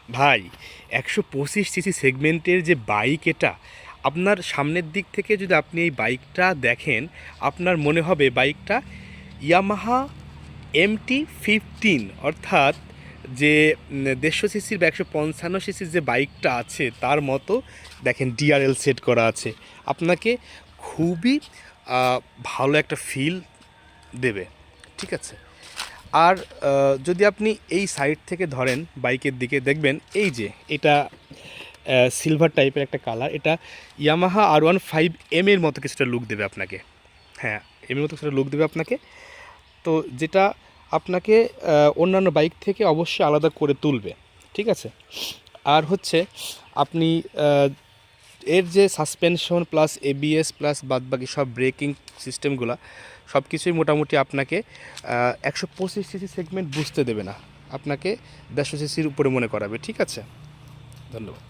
ভাই 125 সিসি সেগমেন্টের যে বাইক এটা, আপনার সামনের দিক থেকে যদি আপনি এই বাইকটা দেখেন, আপনার মনে হবে বাইকটা ইয়ামাহা MT-15, অর্থাৎ যে 150 সিসির বা 155 সিসির যে বাইকটা আছে তার মতো। দেখেন ডিআরএল সেট করা আছে, আপনাকে খুবই ভালো একটা ফিল দেবে। ঠিক আছে। আর যদি আপনি এই সাইড থেকে ধরেন বাইকের দিকে, দেখবেন এই যে এটা সিলভার টাইপের একটা কালার, এটা ইয়ামাহা R15M এর মতো কিছুটা লুক দেবে আপনাকে। হ্যাঁ, এর মতো কিছুটা লুক দেবে আপনাকে, তো যেটা আপনাকে অন্যান্য বাইক থেকে অবশ্যই আলাদা করে তুলবে। ঠিক আছে। আর হচ্ছে আপনি এর যে সাসপেনশন প্লাস ABS প্লাস বাদবাকি সব ব্রেকিং সিস্টেমগুলো সব কিছুই মোটামুটি আপনাকে 125 সিসি সেগমেন্ট বুঝতে দেবে না, আপনাকে 150 সিসির উপরে মনে করাবে। ঠিক আছে, ধন্যবাদ।